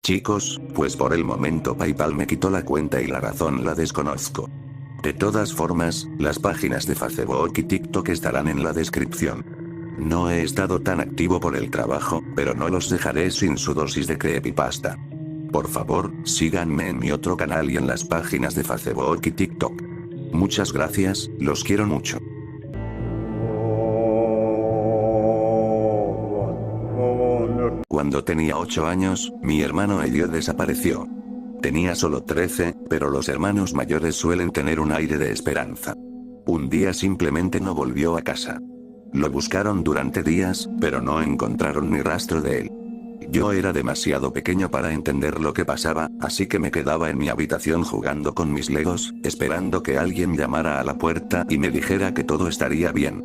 Chicos, pues por el momento PayPal me quitó la cuenta y la razón la desconozco. De todas formas, las páginas de Facebook y TikTok estarán en la descripción. No he estado tan activo por el trabajo, pero no los dejaré sin su dosis de creepypasta. Por favor, síganme en mi otro canal y en las páginas de Facebook y TikTok. Muchas gracias, los quiero mucho. Cuando tenía 8 años, mi hermano Elliot desapareció. Tenía solo 13, pero los hermanos mayores suelen tener un aire de esperanza. Un día simplemente no volvió a casa. Lo buscaron durante días, pero no encontraron ni rastro de él. Yo era demasiado pequeño para entender lo que pasaba, así que me quedaba en mi habitación jugando con mis legos, esperando que alguien llamara a la puerta y me dijera que todo estaría bien.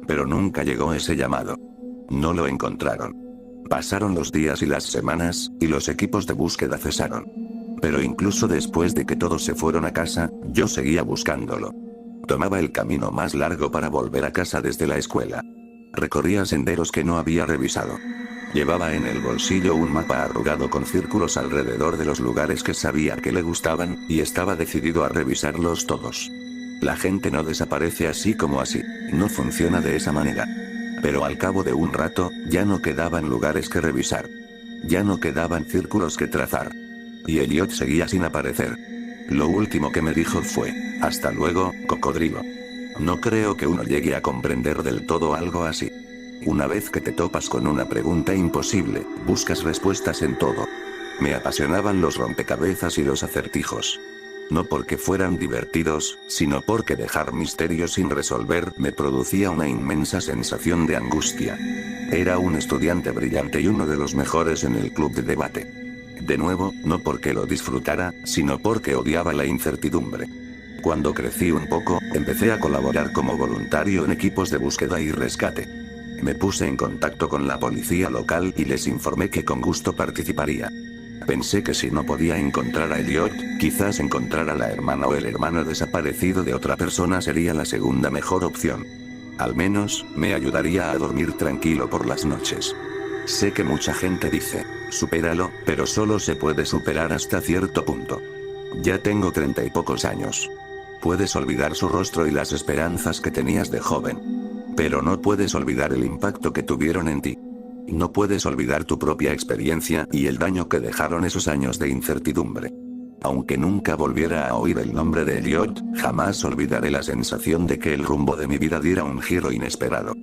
Pero nunca llegó ese llamado. No lo encontraron. Pasaron los días y las semanas, y los equipos de búsqueda cesaron. Pero incluso después de que todos se fueron a casa, yo seguía buscándolo. Tomaba el camino más largo para volver a casa desde la escuela. Recorría senderos que no había revisado. Llevaba en el bolsillo un mapa arrugado con círculos alrededor de los lugares que sabía que le gustaban, y estaba decidido a revisarlos todos. La gente no desaparece así como así, no funciona de esa manera. Pero al cabo de un rato, ya no quedaban lugares que revisar. Ya no quedaban círculos que trazar. Y Elliot seguía sin aparecer. Lo último que me dijo fue, hasta luego, cocodrilo. No creo que uno llegue a comprender del todo algo así. Una vez que te topas con una pregunta imposible, buscas respuestas en todo. Me apasionaban los rompecabezas y los acertijos. No porque fueran divertidos, sino porque dejar misterios sin resolver me producía una inmensa sensación de angustia. Era un estudiante brillante y uno de los mejores en el club de debate. De nuevo, no porque lo disfrutara, sino porque odiaba la incertidumbre. Cuando crecí un poco, empecé a colaborar como voluntario en equipos de búsqueda y rescate. Me puse en contacto con la policía local y les informé que con gusto participaría. Pensé que si no podía encontrar a Elliot, quizás encontrar a la hermana o el hermano desaparecido de otra persona sería la segunda mejor opción. Al menos, me ayudaría a dormir tranquilo por las noches. Sé que mucha gente dice, supéralo, pero solo se puede superar hasta cierto punto. Ya tengo 30 y pocos años. Puedes olvidar su rostro y las esperanzas que tenías de joven. Pero no puedes olvidar el impacto que tuvieron en ti. No puedes olvidar tu propia experiencia y el daño que dejaron esos años de incertidumbre. Aunque nunca volviera a oír el nombre de Elliot, jamás olvidaré la sensación de que el rumbo de mi vida diera un giro inesperado.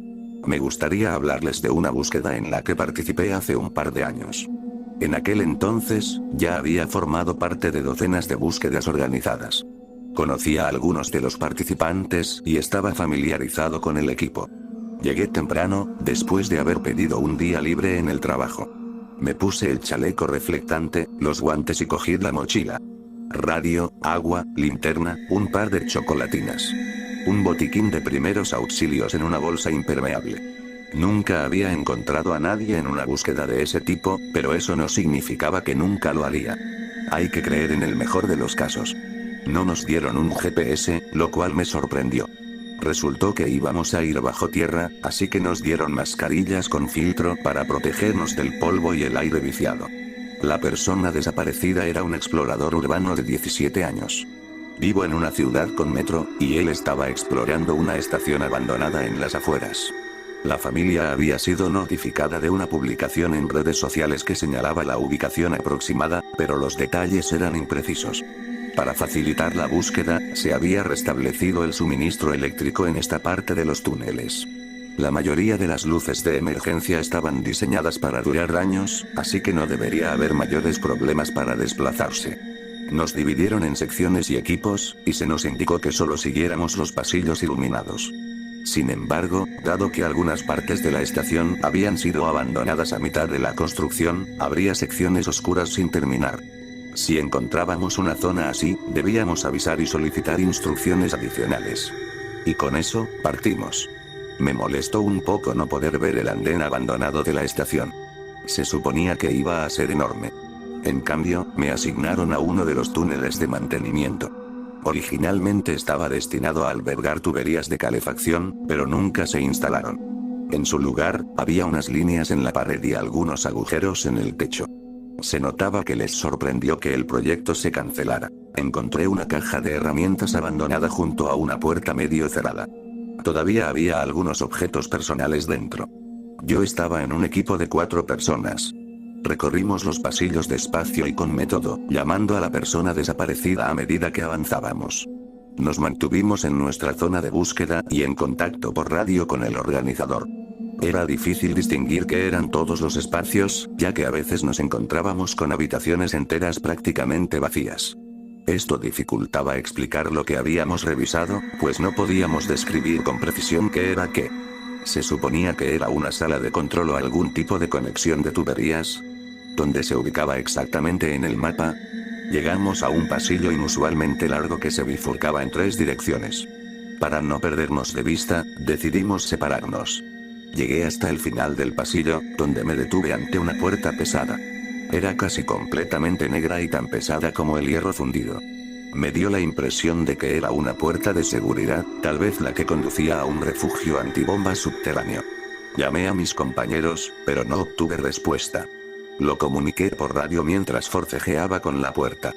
Me gustaría hablarles de una búsqueda en la que participé hace un par de años. En aquel entonces, ya había formado parte de docenas de búsquedas organizadas. Conocía a algunos de los participantes y estaba familiarizado con el equipo. Llegué temprano, después de haber pedido un día libre en el trabajo. Me puse el chaleco reflectante, los guantes y cogí la mochila. Radio, agua, linterna, un par de chocolatinas. Un botiquín de primeros auxilios en una bolsa impermeable. Nunca había encontrado a nadie en una búsqueda de ese tipo, pero eso no significaba que nunca lo haría. Hay que creer en el mejor de los casos. No nos dieron un GPS, lo cual me sorprendió. Resultó que íbamos a ir bajo tierra, así que nos dieron mascarillas con filtro para protegernos del polvo y el aire viciado. La persona desaparecida era un explorador urbano de 17 años. Vivo en una ciudad con metro, y él estaba explorando una estación abandonada en las afueras. La familia había sido notificada de una publicación en redes sociales que señalaba la ubicación aproximada, pero los detalles eran imprecisos. Para facilitar la búsqueda, se había restablecido el suministro eléctrico en esta parte de los túneles. La mayoría de las luces de emergencia estaban diseñadas para durar años, así que no debería haber mayores problemas para desplazarse. Nos dividieron en secciones y equipos, y se nos indicó que solo siguiéramos los pasillos iluminados. Sin embargo, dado que algunas partes de la estación habían sido abandonadas a mitad de la construcción, habría secciones oscuras sin terminar. Si encontrábamos una zona así, debíamos avisar y solicitar instrucciones adicionales. Y con eso, partimos. Me molestó un poco no poder ver el andén abandonado de la estación. Se suponía que iba a ser enorme. En cambio, me asignaron a uno de los túneles de mantenimiento. Originalmente estaba destinado a albergar tuberías de calefacción, pero nunca se instalaron. En su lugar, había unas líneas en la pared y algunos agujeros en el techo. Se notaba que les sorprendió que el proyecto se cancelara. Encontré una caja de herramientas abandonada junto a una puerta medio cerrada. Todavía había algunos objetos personales dentro. Yo estaba en un equipo de 4 personas. Recorrimos los pasillos despacio y con método, llamando a la persona desaparecida a medida que avanzábamos. Nos mantuvimos en nuestra zona de búsqueda y en contacto por radio con el organizador. Era difícil distinguir qué eran todos los espacios, ya que a veces nos encontrábamos con habitaciones enteras prácticamente vacías. Esto dificultaba explicar lo que habíamos revisado, pues no podíamos describir con precisión qué era qué. Se suponía que era una sala de control o algún tipo de conexión de tuberías. ¿Dónde se ubicaba exactamente en el mapa? Llegamos a un pasillo inusualmente largo que se bifurcaba en 3 direcciones. Para no perdernos de vista, decidimos separarnos. Llegué hasta el final del pasillo, donde me detuve ante una puerta pesada. Era casi completamente negra y tan pesada como el hierro fundido. Me dio la impresión de que era una puerta de seguridad, tal vez la que conducía a un refugio antibombas subterráneo. Llamé a mis compañeros, pero no obtuve respuesta. Lo comuniqué por radio mientras forcejeaba con la puerta.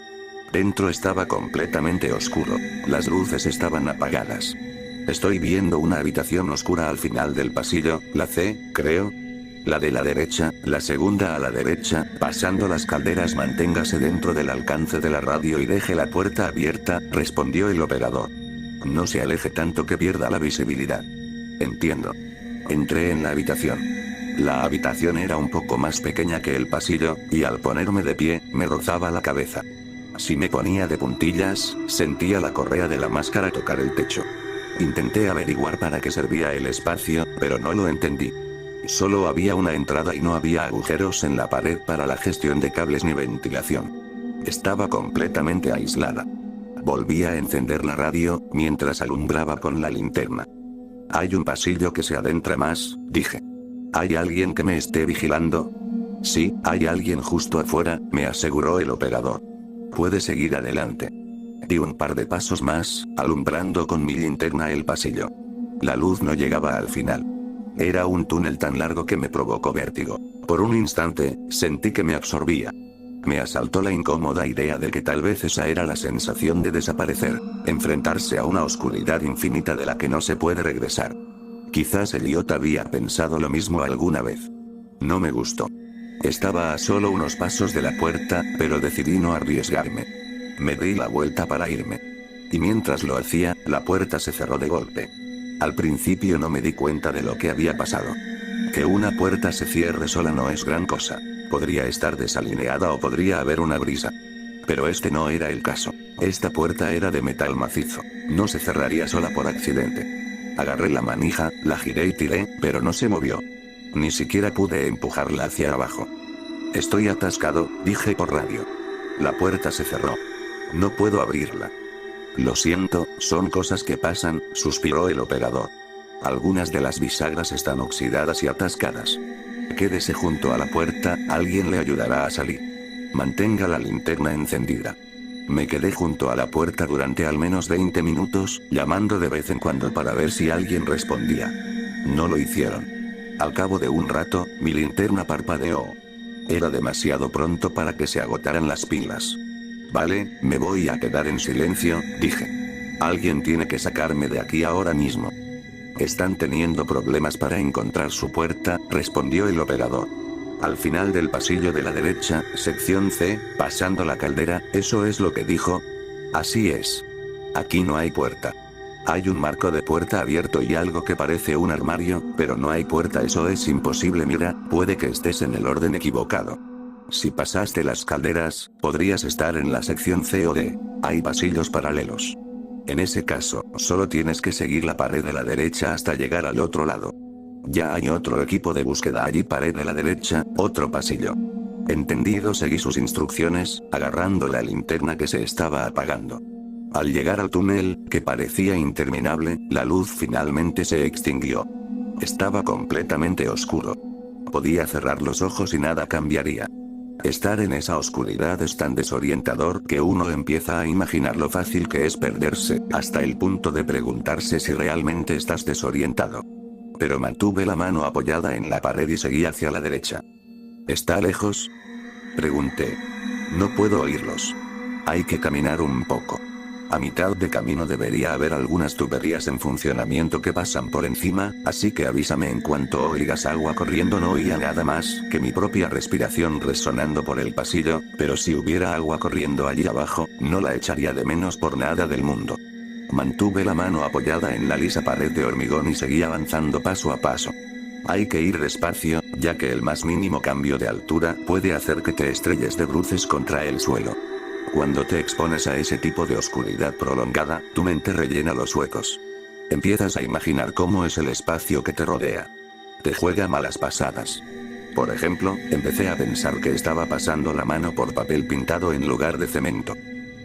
Dentro estaba completamente oscuro. Las luces estaban apagadas. Estoy viendo una habitación oscura al final del pasillo, la C, creo. La de la derecha, la segunda a la derecha, pasando las calderas. Manténgase dentro del alcance de la radio y deje la puerta abierta, respondió el operador. No se aleje tanto que pierda la visibilidad. Entiendo. Entré en la habitación. La habitación era un poco más pequeña que el pasillo, y al ponerme de pie, me rozaba la cabeza. Si me ponía de puntillas, sentía la correa de la máscara tocar el techo. Intenté averiguar para qué servía el espacio, pero no lo entendí. Solo había una entrada y no había agujeros en la pared para la gestión de cables ni ventilación. Estaba completamente aislada. Volví a encender la radio, mientras alumbraba con la linterna. Hay un pasillo que se adentra más, dije. ¿Hay alguien que me esté vigilando? Sí, hay alguien justo afuera, me aseguró el operador. Puede seguir adelante. Di un par de pasos más, alumbrando con mi linterna el pasillo. La luz no llegaba al final. Era un túnel tan largo que me provocó vértigo. Por un instante, sentí que me absorbía. Me asaltó la incómoda idea de que tal vez esa era la sensación de desaparecer, enfrentarse a una oscuridad infinita de la que no se puede regresar. Quizás Elliot había pensado lo mismo alguna vez. No me gustó. Estaba a solo unos pasos de la puerta, pero decidí no arriesgarme. Me di la vuelta para irme. Y mientras lo hacía, la puerta se cerró de golpe. Al principio no me di cuenta de lo que había pasado. Que una puerta se cierre sola no es gran cosa. Podría estar desalineada o podría haber una brisa. Pero este no era el caso. Esta puerta era de metal macizo. No se cerraría sola por accidente. Agarré la manija, la giré y tiré, pero no se movió. Ni siquiera pude empujarla hacia abajo. Estoy atascado, dije por radio. La puerta se cerró. No puedo abrirla. Lo siento, son cosas que pasan, suspiró el operador. Algunas de las bisagras están oxidadas y atascadas. Quédese junto a la puerta, alguien le ayudará a salir. Mantenga la linterna encendida. Me quedé junto a la puerta durante al menos 20 minutos, llamando de vez en cuando para ver si alguien respondía. No lo hicieron. Al cabo de un rato, mi linterna parpadeó. Era demasiado pronto para que se agotaran las pilas. Vale, me voy a quedar en silencio, dije. Alguien tiene que sacarme de aquí ahora mismo. Están teniendo problemas para encontrar su puerta, respondió el operador. Al final del pasillo de la derecha, sección C, pasando la caldera, ¿eso es lo que dijo? Así es. Aquí no hay puerta. Hay un marco de puerta abierto y algo que parece un armario, pero no hay puerta. Eso es imposible. Mira, puede que estés en el orden equivocado. Si pasaste las calderas, podrías estar en la sección C o D. Hay pasillos paralelos. En ese caso, solo tienes que seguir la pared de la derecha hasta llegar al otro lado. Ya hay otro equipo de búsqueda allí. Pared de la derecha, otro pasillo. Entendido. Seguí sus instrucciones, agarrando la linterna que se estaba apagando. Al llegar al túnel, que parecía interminable, la luz finalmente se extinguió. Estaba completamente oscuro. Podía cerrar los ojos y nada cambiaría. Estar en esa oscuridad es tan desorientador que uno empieza a imaginar lo fácil que es perderse, hasta el punto de preguntarse si realmente estás desorientado. Pero mantuve la mano apoyada en la pared y seguí hacia la derecha. ¿Está lejos? Pregunté. No puedo oírlos. Hay que caminar un poco. A mitad de camino debería haber algunas tuberías en funcionamiento que pasan por encima, así que avísame en cuanto oigas agua corriendo. No oía nada más que mi propia respiración resonando por el pasillo, pero si hubiera agua corriendo allí abajo, no la echaría de menos por nada del mundo. Mantuve la mano apoyada en la lisa pared de hormigón y seguí avanzando paso a paso. Hay que ir despacio, ya que el más mínimo cambio de altura puede hacer que te estrelles de bruces contra el suelo. Cuando te expones a ese tipo de oscuridad prolongada, tu mente rellena los huecos. Empiezas a imaginar cómo es el espacio que te rodea. Te juega malas pasadas. Por ejemplo, empecé a pensar que estaba pasando la mano por papel pintado en lugar de cemento.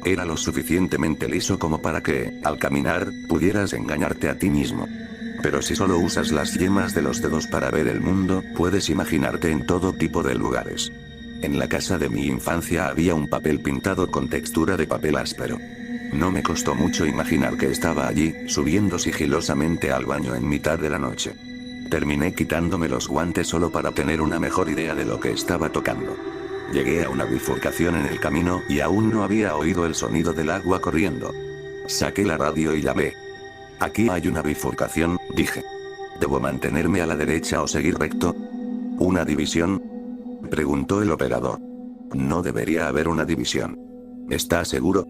Era lo suficientemente liso como para que, al caminar, pudieras engañarte a ti mismo. Pero si solo usas las yemas de los dedos para ver el mundo, puedes imaginarte en todo tipo de lugares. En la casa de mi infancia había un papel pintado con textura de papel áspero. No me costó mucho imaginar que estaba allí, subiendo sigilosamente al baño en mitad de la noche. Terminé quitándome los guantes solo para tener una mejor idea de lo que estaba tocando. Llegué a una bifurcación en el camino y aún no había oído el sonido del agua corriendo. Saqué la radio y llamé. Aquí hay una bifurcación, dije. ¿Debo mantenerme a la derecha o seguir recto? ¿Una división?, preguntó el operador. No debería haber una división. ¿Estás seguro?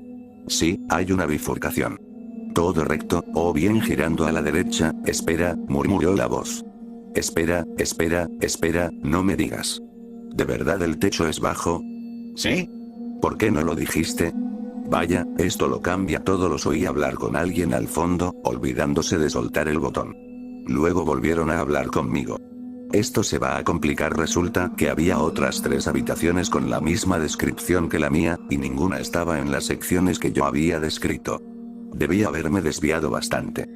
Sí, hay una bifurcación. Todo recto, o bien girando a la derecha. Espera, murmuró la voz. Espera, no me digas. ¿De verdad el techo es bajo? Sí. ¿Por qué no lo dijiste? Vaya, esto lo cambia todo. Los oí hablar con alguien al fondo, olvidándose de soltar el botón. Luego volvieron a hablar conmigo. Esto se va a complicar. Resulta que había otras 3 habitaciones con la misma descripción que la mía, y ninguna estaba en las secciones que yo había descrito. Debía haberme desviado bastante.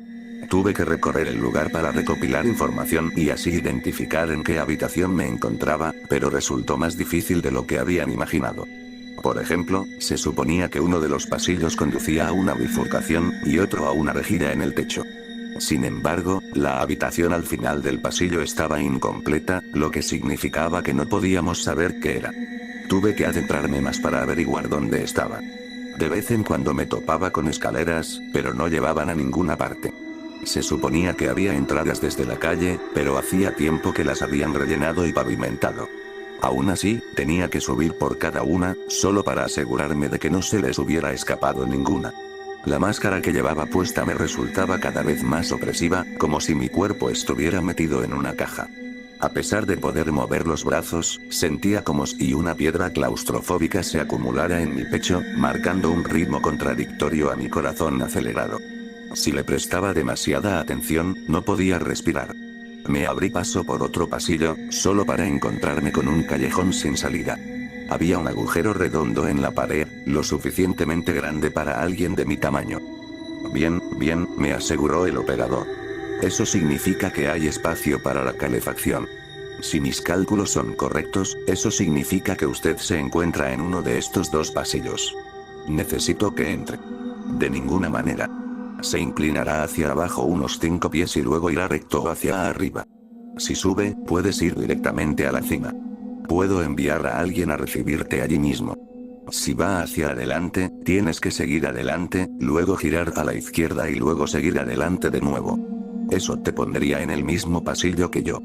Tuve que recorrer el lugar para recopilar información y así identificar en qué habitación me encontraba, pero resultó más difícil de lo que habían imaginado. Por ejemplo, se suponía que uno de los pasillos conducía a una bifurcación, y otro a una rejilla en el techo. Sin embargo, la habitación al final del pasillo estaba incompleta, lo que significaba que no podíamos saber qué era. Tuve que adentrarme más para averiguar dónde estaba. De vez en cuando me topaba con escaleras, pero no llevaban a ninguna parte. Se suponía que había entradas desde la calle, pero hacía tiempo que las habían rellenado y pavimentado. Aún así, tenía que subir por cada una, solo para asegurarme de que no se les hubiera escapado ninguna. La máscara que llevaba puesta me resultaba cada vez más opresiva, como si mi cuerpo estuviera metido en una caja. A pesar de poder mover los brazos, sentía como si una piedra claustrofóbica se acumulara en mi pecho, marcando un ritmo contradictorio a mi corazón acelerado. Si le prestaba demasiada atención, no podía respirar. Me abrí paso por otro pasillo, solo para encontrarme con un callejón sin salida. Había un agujero redondo en la pared, lo suficientemente grande para alguien de mi tamaño. Bien, me aseguró el operador. Eso significa que hay espacio para la calefacción. Si mis cálculos son correctos, eso significa que usted se encuentra en uno de estos 2 pasillos. Necesito que entre. De ninguna manera. Se inclinará hacia abajo unos 5 pies y luego irá recto hacia arriba. Si sube, puedes ir directamente a la cima. Puedo enviar a alguien a recibirte allí mismo. Si va hacia adelante, tienes que seguir adelante, luego girar a la izquierda y luego seguir adelante de nuevo. Eso te pondría en el mismo pasillo que yo.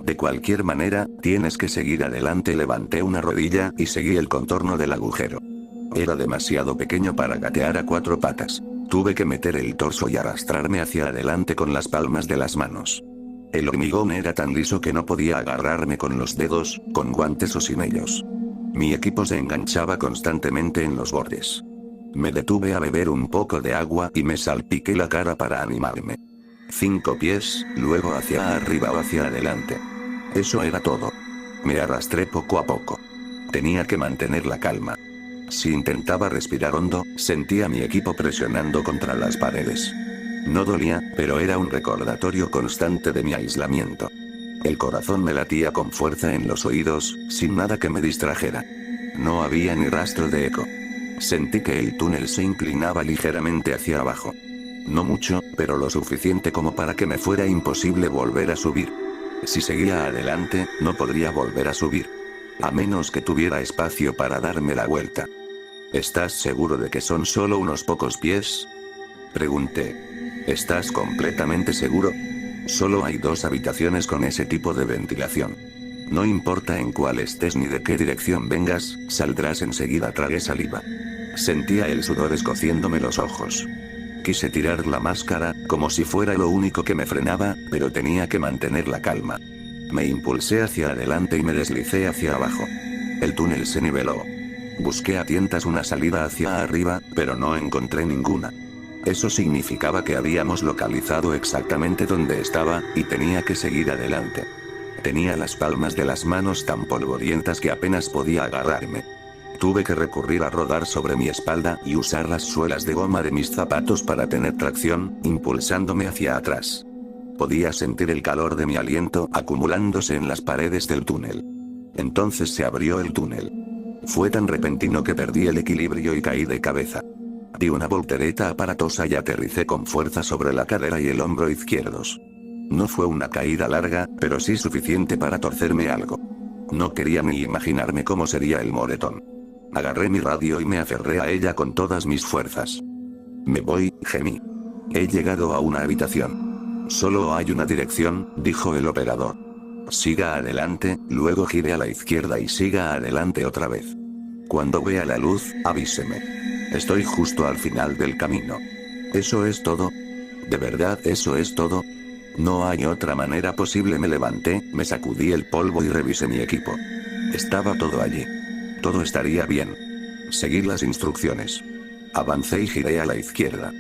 De cualquier manera, tienes que seguir adelante. Levanté una rodilla y seguí el contorno del agujero. Era demasiado pequeño para gatear a 4 patas. Tuve que meter el torso y arrastrarme hacia adelante con las palmas de las manos. El hormigón era tan liso que no podía agarrarme con los dedos, con guantes o sin ellos. Mi equipo se enganchaba constantemente en los bordes. Me detuve a beber un poco de agua y me salpiqué la cara para animarme. 5 pies, luego hacia arriba o hacia adelante. Eso era todo. Me arrastré poco a poco. Tenía que mantener la calma. Si intentaba respirar hondo, sentía mi equipo presionando contra las paredes. No dolía, pero era un recordatorio constante de mi aislamiento. El corazón me latía con fuerza en los oídos, sin nada que me distrajera. No había ni rastro de eco. Sentí que el túnel se inclinaba ligeramente hacia abajo. No mucho, pero lo suficiente como para que me fuera imposible volver a subir. Si seguía adelante, no podría volver a subir. A menos que tuviera espacio para darme la vuelta. ¿Estás seguro de que son solo unos pocos pies? Pregunté. ¿Estás completamente seguro? Solo hay 2 habitaciones con ese tipo de ventilación. No importa en cuál estés ni de qué dirección vengas, saldrás enseguida. Tragué saliva. Sentía el sudor escociéndome los ojos. Quise tirar la máscara, como si fuera lo único que me frenaba, pero tenía que mantener la calma. Me impulsé hacia adelante y me deslicé hacia abajo. El túnel se niveló. Busqué a tientas una salida hacia arriba, pero no encontré ninguna. Eso significaba que habíamos localizado exactamente donde estaba, y tenía que seguir adelante. Tenía las palmas de las manos tan polvorientas que apenas podía agarrarme. Tuve que recurrir a rodar sobre mi espalda y usar las suelas de goma de mis zapatos para tener tracción, impulsándome hacia atrás. Podía sentir el calor de mi aliento acumulándose en las paredes del túnel. Entonces se abrió el túnel. Fue tan repentino que perdí el equilibrio y caí de cabeza. Di una voltereta aparatosa y aterricé con fuerza sobre la cadera y el hombro izquierdos. No fue una caída larga, pero sí suficiente para torcerme algo. No quería ni imaginarme cómo sería el moretón. Agarré mi radio y me aferré a ella con todas mis fuerzas. Me voy, gemí. He llegado a una habitación. Solo hay una dirección, dijo el operador. Siga adelante, luego gire a la izquierda y siga adelante otra vez. Cuando vea la luz, avíseme. Estoy justo al final del camino. ¿Eso es todo? ¿De verdad eso es todo? No hay otra manera posible. Me levanté, me sacudí el polvo y revisé mi equipo. Estaba todo allí. Todo estaría bien. Seguí las instrucciones. Avancé y giré a la izquierda.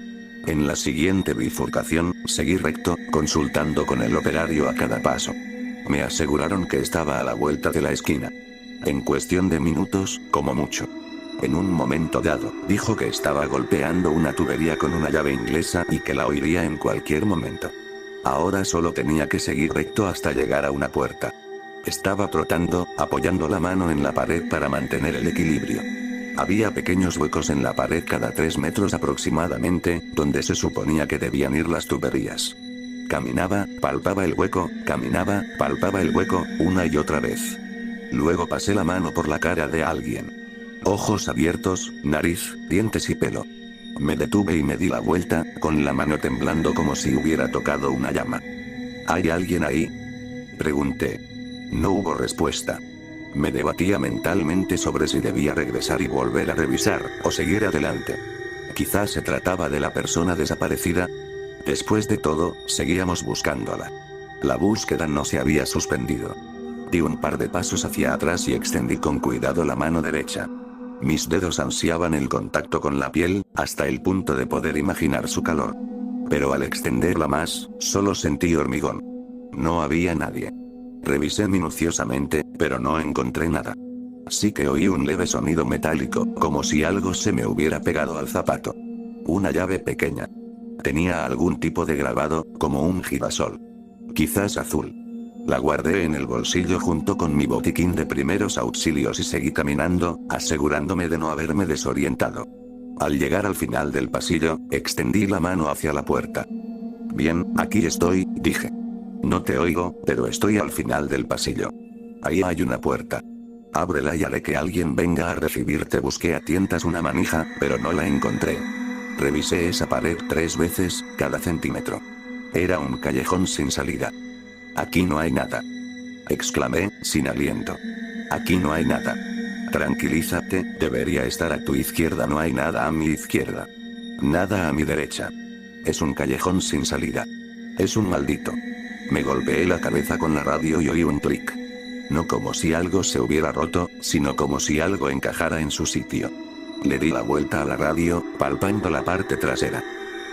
En la siguiente bifurcación, seguí recto, consultando con el operario a cada paso. Me aseguraron que estaba a la vuelta de la esquina. En cuestión de minutos, como mucho. En un momento dado, dijo que estaba golpeando una tubería con una llave inglesa y que la oiría en cualquier momento. Ahora solo tenía que seguir recto hasta llegar a una puerta. Estaba trotando, apoyando la mano en la pared para mantener el equilibrio. Había pequeños huecos en la pared cada 3 metros aproximadamente, donde se suponía que debían ir las tuberías. Caminaba, palpaba el hueco, caminaba, palpaba el hueco, una y otra vez. Luego pasé la mano por la cara de alguien. Ojos abiertos, nariz, dientes y pelo. Me detuve y me di la vuelta, con la mano temblando como si hubiera tocado una llama. ¿Hay alguien ahí? Pregunté. No hubo respuesta. Me debatía mentalmente sobre si debía regresar y volver a revisar, o seguir adelante. Quizás se trataba de la persona desaparecida. Después de todo, seguíamos buscándola. La búsqueda no se había suspendido. Di un par de pasos hacia atrás y extendí con cuidado la mano derecha. Mis dedos ansiaban el contacto con la piel, hasta el punto de poder imaginar su calor. Pero al extenderla más, solo sentí hormigón. No había nadie. Revisé minuciosamente, pero no encontré nada. Sí que oí un leve sonido metálico, como si algo se me hubiera pegado al zapato. Una llave pequeña. Tenía algún tipo de grabado, como un girasol. Quizás azul. La guardé en el bolsillo junto con mi botiquín de primeros auxilios y seguí caminando, asegurándome de no haberme desorientado. Al llegar al final del pasillo, extendí la mano hacia la puerta. Bien, aquí estoy, dije. No te oigo, pero estoy al final del pasillo. Ahí hay una puerta. Ábrela y haré que alguien venga a recibirte. Busqué a tientas una manija, pero no la encontré. Revisé esa pared 3 veces, cada centímetro. Era un callejón sin salida. Aquí no hay nada. Exclamé, sin aliento. Aquí no hay nada. Tranquilízate, debería estar a tu izquierda. No hay nada a mi izquierda. Nada a mi derecha. Es un callejón sin salida. Es un maldito. Me golpeé la cabeza con la radio y oí un clic. No como si algo se hubiera roto, sino como si algo encajara en su sitio. Le di la vuelta a la radio, palpando la parte trasera.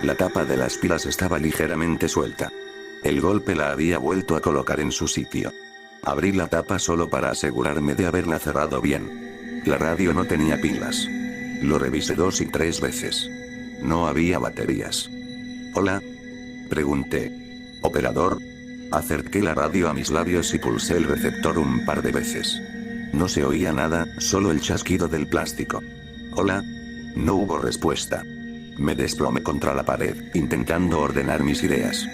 La tapa de las pilas estaba ligeramente suelta. El golpe la había vuelto a colocar en su sitio. Abrí la tapa solo para asegurarme de haberla cerrado bien. La radio no tenía pilas. Lo revisé 2 y 3 veces. No había baterías. ¿Hola? Pregunté. ¿Operador? Acerqué la radio a mis labios y pulsé el receptor un par de veces. No se oía nada, solo el chasquido del plástico. ¿Hola? No hubo respuesta. Me desplomé contra la pared, intentando ordenar mis ideas.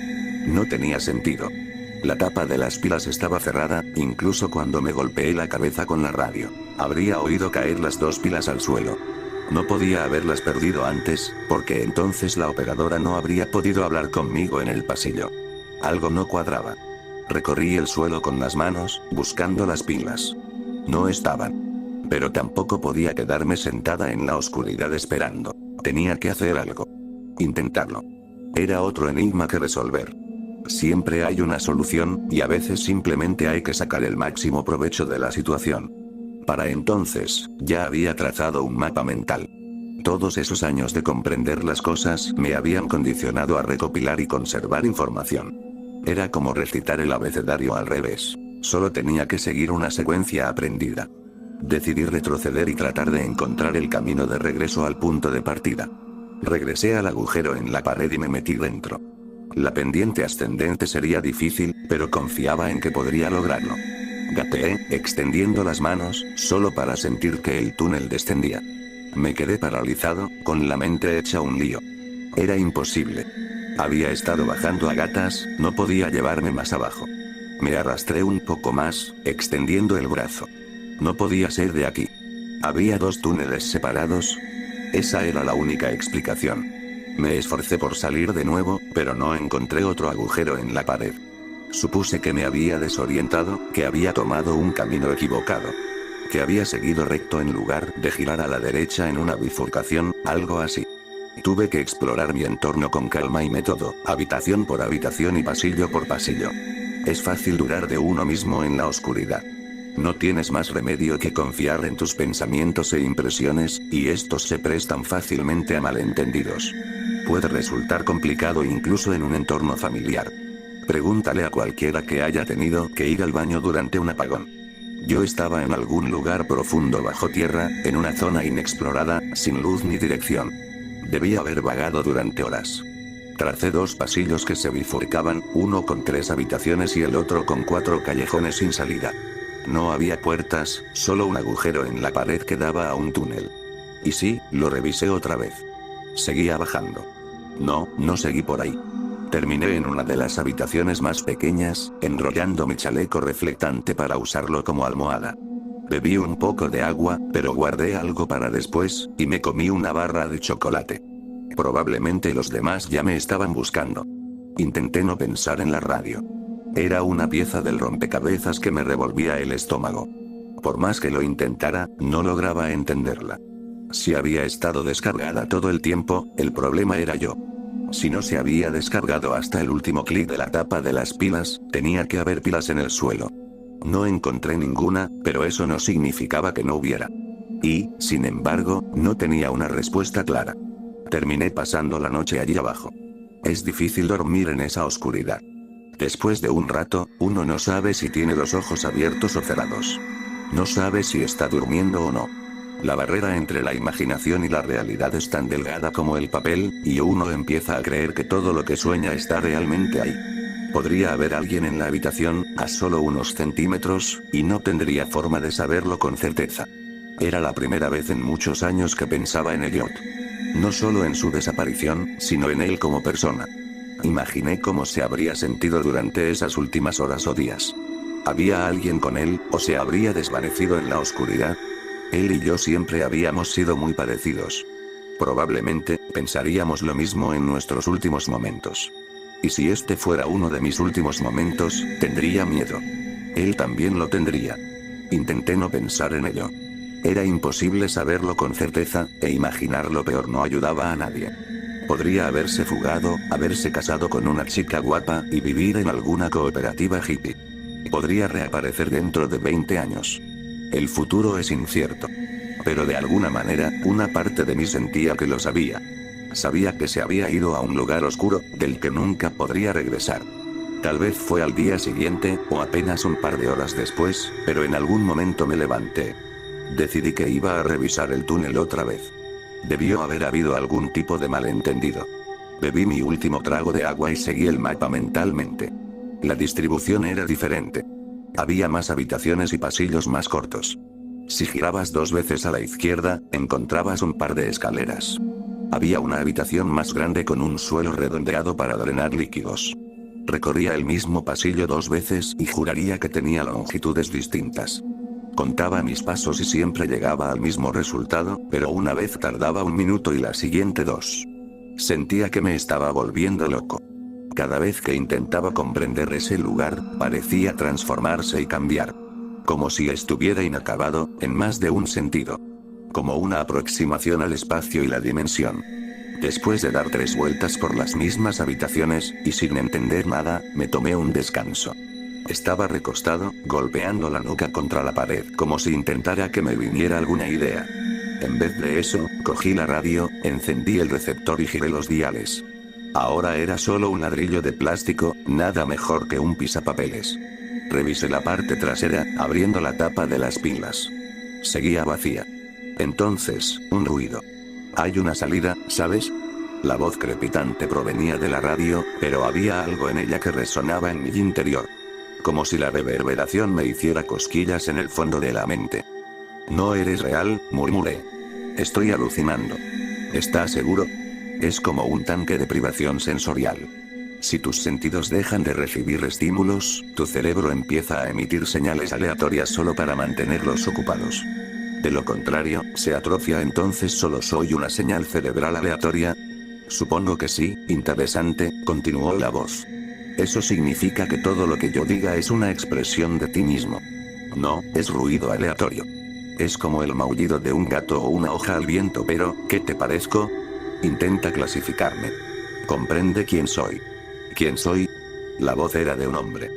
No tenía sentido. La tapa de las pilas estaba cerrada, incluso cuando me golpeé la cabeza con la radio. Habría oído caer las dos pilas al suelo. No podía haberlas perdido antes, porque entonces la operadora no habría podido hablar conmigo en el pasillo. Algo no cuadraba. Recorrí el suelo con las manos, buscando las pilas. No estaban. Pero tampoco podía quedarme sentada en la oscuridad esperando. Tenía que hacer algo. Intentarlo. Era otro enigma que resolver. Siempre hay una solución, y a veces simplemente hay que sacar el máximo provecho de la situación. Para entonces, ya había trazado un mapa mental. Todos esos años de comprender las cosas me habían condicionado a recopilar y conservar información. Era como recitar el abecedario al revés. Solo tenía que seguir una secuencia aprendida. Decidí retroceder y tratar de encontrar el camino de regreso al punto de partida. Regresé al agujero en la pared y me metí dentro. La pendiente ascendente sería difícil, pero confiaba en que podría lograrlo. Gateé, extendiendo las manos, solo para sentir que el túnel descendía. Me quedé paralizado, con la mente hecha un lío. Era imposible. Había estado bajando a gatas, no podía llevarme más abajo. Me arrastré un poco más, extendiendo el brazo. No podía ser de aquí. Había dos túneles separados. Esa era la única explicación. Me esforcé por salir de nuevo, pero no encontré otro agujero en la pared. Supuse que me había desorientado, que había tomado un camino equivocado. Que había seguido recto en lugar de girar a la derecha en una bifurcación, algo así. Tuve que explorar mi entorno con calma y método, habitación por habitación y pasillo por pasillo. Es fácil dudar de uno mismo en la oscuridad. No tienes más remedio que confiar en tus pensamientos e impresiones, y estos se prestan fácilmente a malentendidos. Puede resultar complicado incluso en un entorno familiar. Pregúntale a cualquiera que haya tenido que ir al baño durante un apagón. Yo estaba en algún lugar profundo bajo tierra, en una zona inexplorada, sin luz ni dirección. Debía haber vagado durante horas. Tracé dos pasillos que se bifurcaban, uno con 3 habitaciones y el otro con 4 callejones sin salida. No había puertas, solo un agujero en la pared que daba a un túnel. Y sí, lo revisé otra vez. Seguía bajando. No seguí por ahí. Terminé en una de las habitaciones más pequeñas, enrollando mi chaleco reflectante para usarlo como almohada. Bebí un poco de agua, pero guardé algo para después, y me comí una barra de chocolate. Probablemente los demás ya me estaban buscando. Intenté no pensar en la radio. Era una pieza del rompecabezas que me revolvía el estómago. Por más que lo intentara, no lograba entenderla. Si había estado descargada todo el tiempo, el problema era yo. Si no se había descargado hasta el último clic de la tapa de las pilas, tenía que haber pilas en el suelo. No encontré ninguna, pero eso no significaba que no hubiera. Y, sin embargo, no tenía una respuesta clara. Terminé pasando la noche allí abajo. Es difícil dormir en esa oscuridad. Después de un rato, uno no sabe si tiene los ojos abiertos o cerrados. No sabe si está durmiendo o no. La barrera entre la imaginación y la realidad es tan delgada como el papel, y uno empieza a creer que todo lo que sueña está realmente ahí. Podría haber alguien en la habitación, a solo unos centímetros, y no tendría forma de saberlo con certeza. Era la primera vez en muchos años que pensaba en Elliot. No solo en su desaparición, sino en él como persona. Imaginé cómo se habría sentido durante esas últimas horas o días. ¿Había alguien con él, o se habría desvanecido en la oscuridad? Él y yo siempre habíamos sido muy parecidos. Probablemente, pensaríamos lo mismo en nuestros últimos momentos. Y si este fuera uno de mis últimos momentos, tendría miedo. Él también lo tendría. Intenté no pensar en ello. Era imposible saberlo con certeza, e imaginar lo peor no ayudaba a nadie. Podría haberse fugado, haberse casado con una chica guapa, y vivir en alguna cooperativa hippie. Podría reaparecer dentro de 20 años. El futuro es incierto. Pero de alguna manera, una parte de mí sentía que lo sabía. Sabía que se había ido a un lugar oscuro, del que nunca podría regresar. Tal vez fue al día siguiente, o apenas un par de horas después, pero en algún momento me levanté. Decidí que iba a revisar el túnel otra vez. Debió haber habido algún tipo de malentendido. Bebí mi último trago de agua y seguí el mapa mentalmente. La distribución era diferente. Había más habitaciones y pasillos más cortos. Si girabas 2 veces a la izquierda, encontrabas un par de escaleras. Había una habitación más grande con un suelo redondeado para drenar líquidos. Recorría el mismo pasillo 2 veces y juraría que tenía longitudes distintas. Contaba mis pasos y siempre llegaba al mismo resultado, pero una vez tardaba 1 minuto y la siguiente 2. Sentía que me estaba volviendo loco. Cada vez que intentaba comprender ese lugar, parecía transformarse y cambiar. Como si estuviera inacabado, en más de un sentido. Como una aproximación al espacio y la dimensión. Después de dar 3 vueltas por las mismas habitaciones, y sin entender nada, me tomé un descanso. Estaba recostado, golpeando la nuca contra la pared, como si intentara que me viniera alguna idea. En vez de eso, cogí la radio, encendí el receptor y giré los diales. Ahora era solo un ladrillo de plástico, nada mejor que un pisapapeles. Revisé la parte trasera, abriendo la tapa de las pilas. Seguía vacía. Entonces, un ruido. Hay una salida, ¿sabes? La voz crepitante provenía de la radio, pero había algo en ella que resonaba en mi interior. Como si la reverberación me hiciera cosquillas en el fondo de la mente. No eres real, murmuré. Estoy alucinando. ¿Estás seguro? Es como un tanque de privación sensorial. Si tus sentidos dejan de recibir estímulos, tu cerebro empieza a emitir señales aleatorias solo para mantenerlos ocupados. De lo contrario, se atrofia. Entonces solo soy una señal cerebral aleatoria. Supongo que sí, interesante, continuó la voz. Eso significa que todo lo que yo diga es una expresión de ti mismo. No, es ruido aleatorio. Es como el maullido de un gato o una hoja al viento, pero, ¿qué te parezco? Intenta clasificarme. Comprende quién soy. ¿Quién soy? La voz era de un hombre.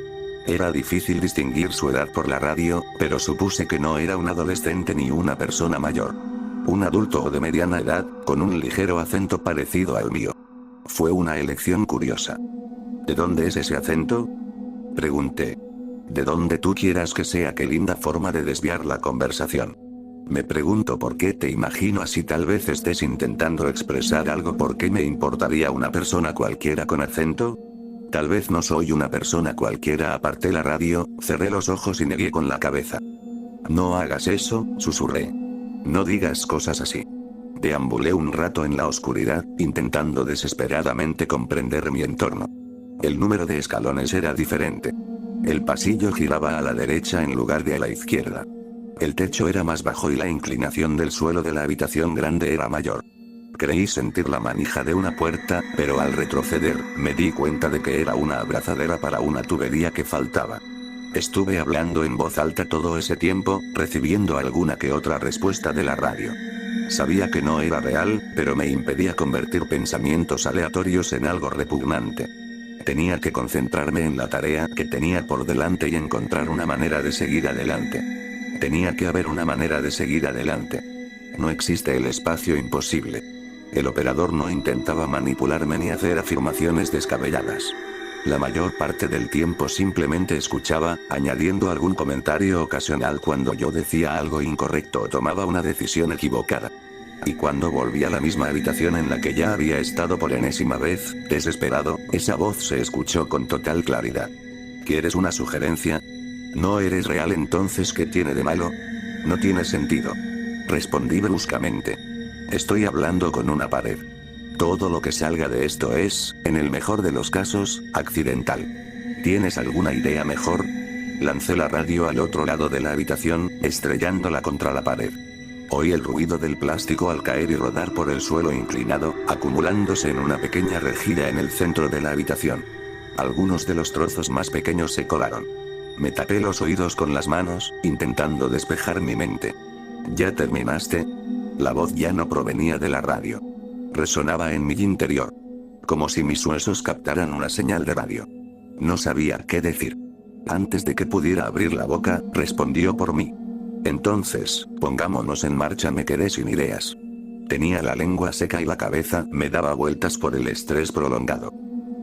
Era difícil distinguir su edad por la radio, pero supuse que no era un adolescente ni una persona mayor. Un adulto o de mediana edad, con un ligero acento parecido al mío. Fue una elección curiosa. ¿De dónde es ese acento? Pregunté. De donde tú quieras que sea. Qué linda forma de desviar la conversación. Me pregunto por qué te imagino así. Tal vez estés intentando expresar algo. ¿Por qué me importaría una persona cualquiera con acento? Tal vez no soy una persona cualquiera. Aparté la radio, cerré los ojos y negué con la cabeza. No hagas eso, susurré. No digas cosas así. Deambulé un rato en la oscuridad, intentando desesperadamente comprender mi entorno. El número de escalones era diferente. El pasillo giraba a la derecha en lugar de a la izquierda. El techo era más bajo y la inclinación del suelo de la habitación grande era mayor. Creí sentir la manija de una puerta, pero al retroceder, me di cuenta de que era una abrazadera para una tubería que faltaba. Estuve hablando en voz alta todo ese tiempo, recibiendo alguna que otra respuesta de la radio. Sabía que no era real, pero me impedía convertir pensamientos aleatorios en algo repugnante. Tenía que concentrarme en la tarea que tenía por delante y encontrar una manera de seguir adelante. Tenía que haber una manera de seguir adelante. No existe el espacio imposible. El operador no intentaba manipularme ni hacer afirmaciones descabelladas. La mayor parte del tiempo simplemente escuchaba, añadiendo algún comentario ocasional cuando yo decía algo incorrecto o tomaba una decisión equivocada. Y cuando volví a la misma habitación en la que ya había estado por enésima vez, desesperado, esa voz se escuchó con total claridad. ¿Quieres una sugerencia? ¿No eres real? Entonces, ¿qué tiene de malo? No tiene sentido. Respondí bruscamente. Estoy hablando con una pared. Todo lo que salga de esto es, en el mejor de los casos, accidental. ¿Tienes alguna idea mejor? Lancé la radio al otro lado de la habitación, estrellándola contra la pared. Oí el ruido del plástico al caer y rodar por el suelo inclinado, acumulándose en una pequeña rejilla en el centro de la habitación. Algunos de los trozos más pequeños se colaron. Me tapé los oídos con las manos, intentando despejar mi mente. ¿Ya terminaste? La voz ya no provenía de la radio. Resonaba en mi interior. Como si mis huesos captaran una señal de radio. No sabía qué decir. Antes de que pudiera abrir la boca, respondió por mí. Entonces, pongámonos en marcha. Me quedé sin ideas. Tenía la lengua seca y la cabeza me daba vueltas por el estrés prolongado.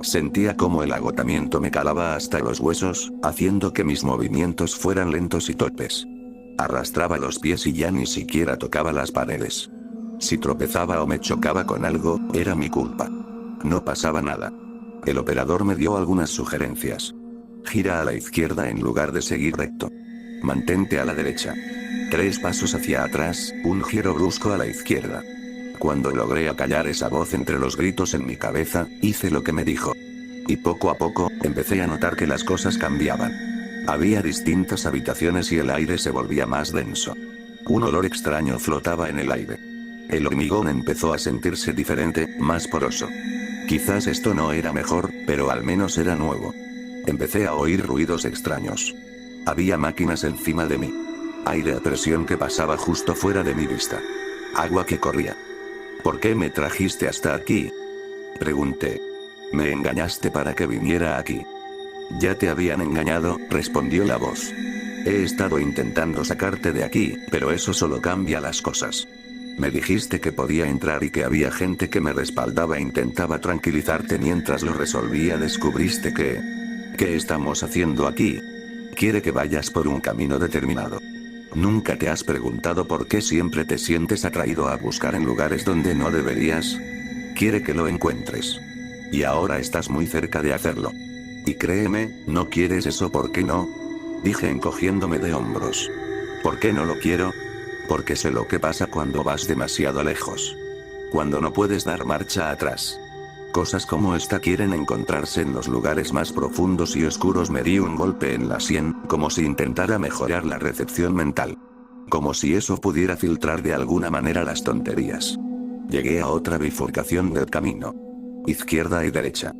Sentía como el agotamiento me calaba hasta los huesos, haciendo que mis movimientos fueran lentos y torpes. Arrastraba los pies y ya ni siquiera tocaba las paredes. Si tropezaba o me chocaba con algo, era mi culpa. No pasaba nada. El operador me dio algunas sugerencias. Gira a la izquierda en lugar de seguir recto. Mantente a la derecha. 3 pasos hacia atrás, un giro brusco a la izquierda. Cuando logré acallar esa voz entre los gritos en mi cabeza, hice lo que me dijo. Y poco a poco, empecé a notar que las cosas cambiaban. Había distintas habitaciones y el aire se volvía más denso. Un olor extraño flotaba en el aire. El hormigón empezó a sentirse diferente, más poroso. Quizás esto no era mejor, pero al menos era nuevo. Empecé a oír ruidos extraños. Había máquinas encima de mí. Aire a presión que pasaba justo fuera de mi vista. Agua que corría. ¿Por qué me trajiste hasta aquí? Pregunté. Me engañaste para que viniera aquí. Ya te habían engañado, respondió la voz. He estado intentando sacarte de aquí, pero eso solo cambia las cosas. Me dijiste que podía entrar y que había gente que me respaldaba e intentaba tranquilizarte mientras lo resolvía. Descubriste que... ¿Qué estamos haciendo aquí? Quiere que vayas por un camino determinado. ¿Nunca te has preguntado por qué siempre te sientes atraído a buscar en lugares donde no deberías? Quiere que lo encuentres. Y ahora estás muy cerca de hacerlo. Y créeme, no quieres eso. ¿Por qué no? Dije encogiéndome de hombros. ¿Por qué no lo quiero? Porque sé lo que pasa cuando vas demasiado lejos. Cuando no puedes dar marcha atrás. Cosas como esta quieren encontrarse en los lugares más profundos y oscuros. Me di un golpe en la sien, como si intentara mejorar la recepción mental. Como si eso pudiera filtrar de alguna manera las tonterías. Llegué a otra bifurcación del camino. Izquierda y derecha.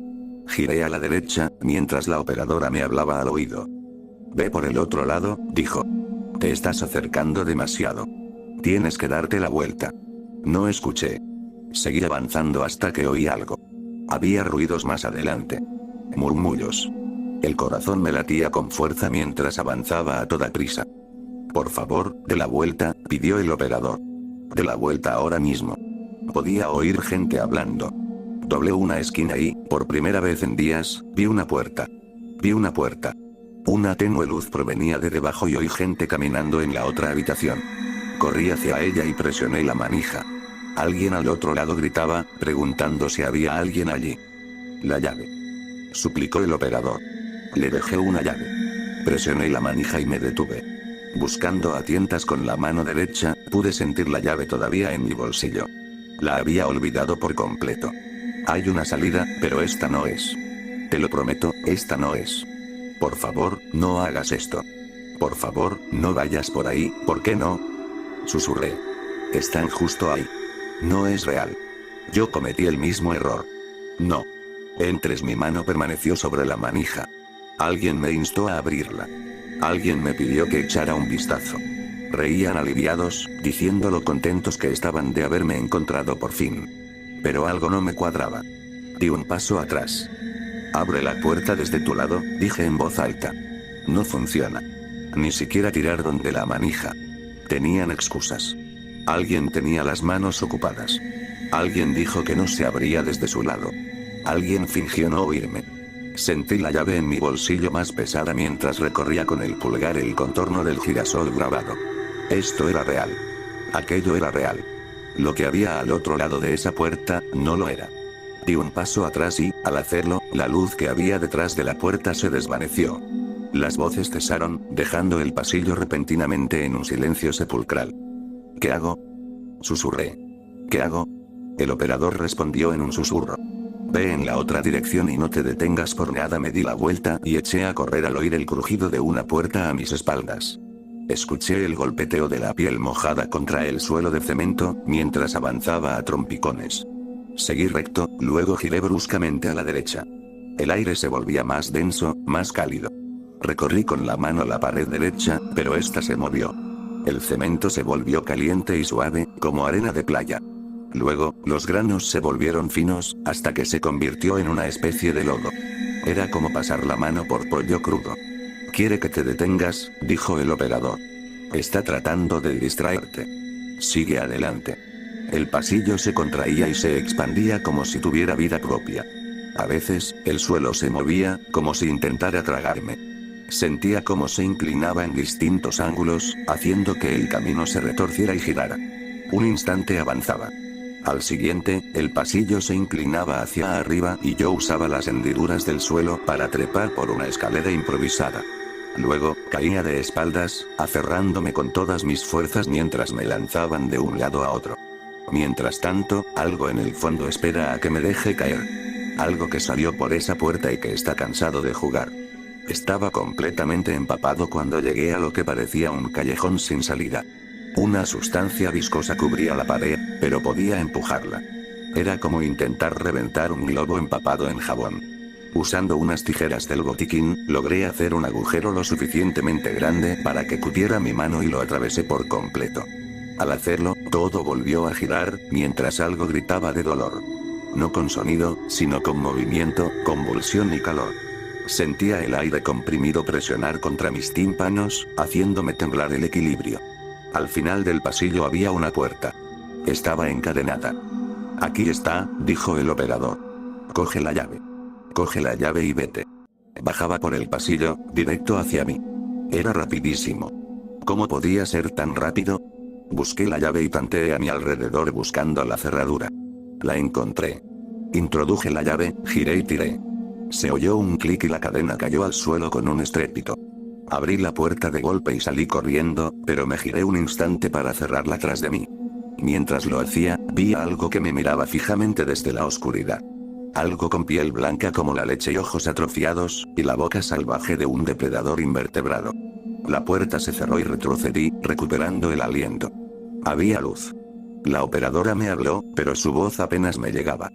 Giré a la derecha, mientras la operadora me hablaba al oído. Ve por el otro lado, dijo. Te estás acercando demasiado. Tienes que darte la vuelta. No escuché. Seguí avanzando hasta que oí algo. Había ruidos más adelante. Murmullos. El corazón me latía con fuerza mientras avanzaba a toda prisa. Por favor, de la vuelta, pidió el operador. De la vuelta ahora mismo. Podía oír gente hablando. Doblé una esquina y, por primera vez en días, vi una puerta. Vi una puerta. Una tenue luz provenía de debajo y oí gente caminando en la otra habitación. Corrí hacia ella y presioné la manija. Alguien al otro lado gritaba, preguntando si había alguien allí. La llave. Suplicó el operador. Le dejé una llave. Presioné la manija y me detuve. Buscando a tientas con la mano derecha, pude sentir la llave todavía en mi bolsillo. La había olvidado por completo. Hay una salida, pero esta no es. Te lo prometo, esta no es. Por favor, no hagas esto. Por favor, no vayas por ahí. ¿Por qué no? Susurré. Están justo ahí. No es real. Yo cometí el mismo error. No. Entres. Mi mano permaneció sobre la manija. Alguien me instó a abrirla. Alguien me pidió que echara un vistazo. Reían aliviados, diciendo lo contentos que estaban de haberme encontrado por fin. Pero algo no me cuadraba. Di un paso atrás. Abre la puerta desde tu lado, dije en voz alta. No funciona. Ni siquiera tirar donde la manija. Tenían excusas. Alguien tenía las manos ocupadas. Alguien dijo que no se abría desde su lado. Alguien fingió no oírme. Sentí la llave en mi bolsillo más pesada mientras recorría con el pulgar el contorno del girasol grabado. Esto era real. Aquello era real. Lo que había al otro lado de esa puerta, no lo era. Di un paso atrás y, al hacerlo, la luz que había detrás de la puerta se desvaneció. Las voces cesaron, dejando el pasillo repentinamente en un silencio sepulcral. ¿Qué hago? Susurré. ¿Qué hago? El operador respondió en un susurro. Ve en la otra dirección y no te detengas por nada. Me di la vuelta y eché a correr al oír el crujido de una puerta a mis espaldas. Escuché el golpeteo de la piel mojada contra el suelo de cemento, mientras avanzaba a trompicones. Seguí recto, luego giré bruscamente a la derecha. El aire se volvía más denso, más cálido. Recorrí con la mano la pared derecha, pero esta se movió. El cemento se volvió caliente y suave, como arena de playa. Luego, los granos se volvieron finos, hasta que se convirtió en una especie de lodo. Era como pasar la mano por pollo crudo. Quiere que te detengas, dijo el operador. Está tratando de distraerte. Sigue adelante. El pasillo se contraía y se expandía como si tuviera vida propia. A veces, el suelo se movía, como si intentara tragarme. Sentía cómo se inclinaba en distintos ángulos, haciendo que el camino se retorciera y girara. Un instante avanzaba. Al siguiente, el pasillo se inclinaba hacia arriba y yo usaba las hendiduras del suelo para trepar por una escalera improvisada. Luego, caía de espaldas, aferrándome con todas mis fuerzas mientras me lanzaban de un lado a otro. Mientras tanto, algo en el fondo espera a que me deje caer. Algo que salió por esa puerta y que está cansado de jugar. Estaba completamente empapado cuando llegué a lo que parecía un callejón sin salida. Una sustancia viscosa cubría la pared, pero podía empujarla. Era como intentar reventar un globo empapado en jabón. Usando unas tijeras del botiquín, logré hacer un agujero lo suficientemente grande para que cupiera mi mano y lo atravesé por completo. Al hacerlo, todo volvió a girar, mientras algo gritaba de dolor. No con sonido, sino con movimiento, convulsión y calor. Sentía el aire comprimido presionar contra mis tímpanos, haciéndome temblar el equilibrio. Al final del pasillo había una puerta. Estaba encadenada. Aquí está, dijo el operador. Coge la llave. Coge la llave y vete. Bajaba por el pasillo, directo hacia mí. Era rapidísimo. ¿Cómo podía ser tan rápido? Busqué la llave y tanteé a mi alrededor buscando la cerradura. La encontré. Introduje la llave, giré y tiré. Se oyó un clic y la cadena cayó al suelo con un estrépito. Abrí la puerta de golpe y salí corriendo, pero me giré un instante para cerrarla tras de mí. Mientras lo hacía, vi algo que me miraba fijamente desde la oscuridad. Algo con piel blanca como la leche y ojos atrofiados, y la boca salvaje de un depredador invertebrado. La puerta se cerró y retrocedí, recuperando el aliento. Había luz. La operadora me habló, pero su voz apenas me llegaba.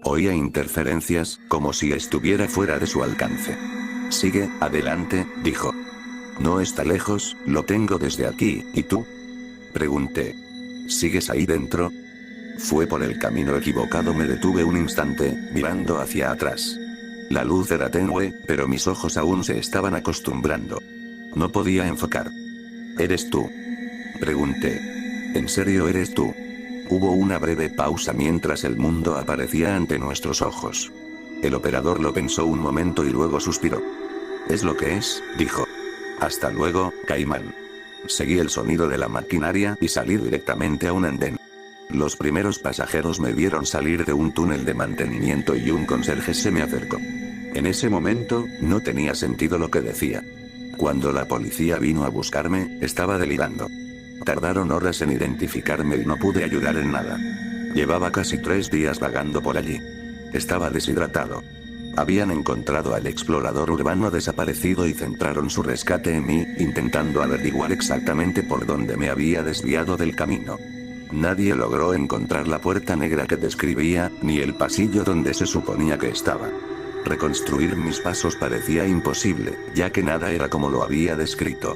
Oía interferencias, como si estuviera fuera de su alcance. Sigue, adelante, dijo. No está lejos, lo tengo desde aquí, ¿y tú? Pregunté. ¿Sigues ahí dentro? Fue por el camino equivocado, me detuve un instante, mirando hacia atrás. La luz era tenue, pero mis ojos aún se estaban acostumbrando. No podía enfocar. ¿Eres tú? Pregunté. ¿En serio eres tú? Hubo una breve pausa mientras el mundo aparecía ante nuestros ojos. El operador lo pensó un momento y luego suspiró. ¿Es lo que es?, dijo. Hasta luego, Caimán. Seguí el sonido de la maquinaria y salí directamente a un andén. Los primeros pasajeros me vieron salir de un túnel de mantenimiento y un conserje se me acercó. En ese momento, no tenía sentido lo que decía. Cuando la policía vino a buscarme, estaba delirando. Tardaron horas en identificarme y no pude ayudar en nada. Llevaba casi 3 días vagando por allí. Estaba deshidratado. Habían encontrado al explorador urbano desaparecido y centraron su rescate en mí, intentando averiguar exactamente por dónde me había desviado del camino. Nadie logró encontrar la puerta negra que describía, ni el pasillo donde se suponía que estaba. Reconstruir mis pasos parecía imposible, ya que nada era como lo había descrito.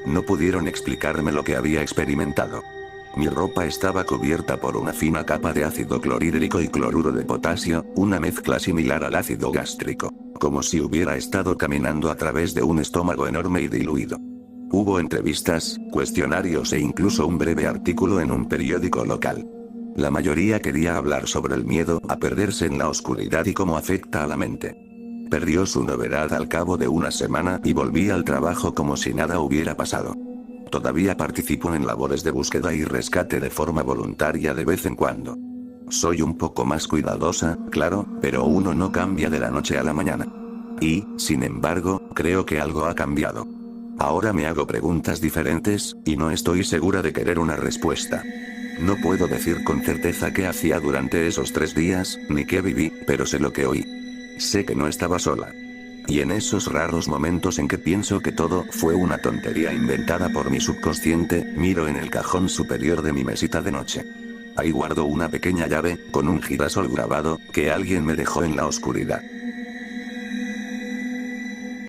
No pudieron explicarme lo que había experimentado. Mi ropa estaba cubierta por una fina capa de ácido clorhídrico y cloruro de potasio, una mezcla similar al ácido gástrico, como si hubiera estado caminando a través de un estómago enorme y diluido. Hubo entrevistas, cuestionarios e incluso un breve artículo en un periódico local. La mayoría quería hablar sobre el miedo a perderse en la oscuridad y cómo afecta a la mente. Perdió su novedad al cabo de una semana y volví al trabajo como si nada hubiera pasado. Todavía participo en labores de búsqueda y rescate de forma voluntaria de vez en cuando. Soy un poco más cuidadosa, claro, pero uno no cambia de la noche a la mañana. Y, sin embargo, creo que algo ha cambiado. Ahora me hago preguntas diferentes, y no estoy segura de querer una respuesta. No puedo decir con certeza qué hacía durante esos 3 días, ni qué viví, pero sé lo que oí. Sé que no estaba sola. Y en esos raros momentos en que pienso que todo fue una tontería inventada por mi subconsciente, miro en el cajón superior de mi mesita de noche. Ahí guardo una pequeña llave, con un girasol grabado, que alguien me dejó en la oscuridad.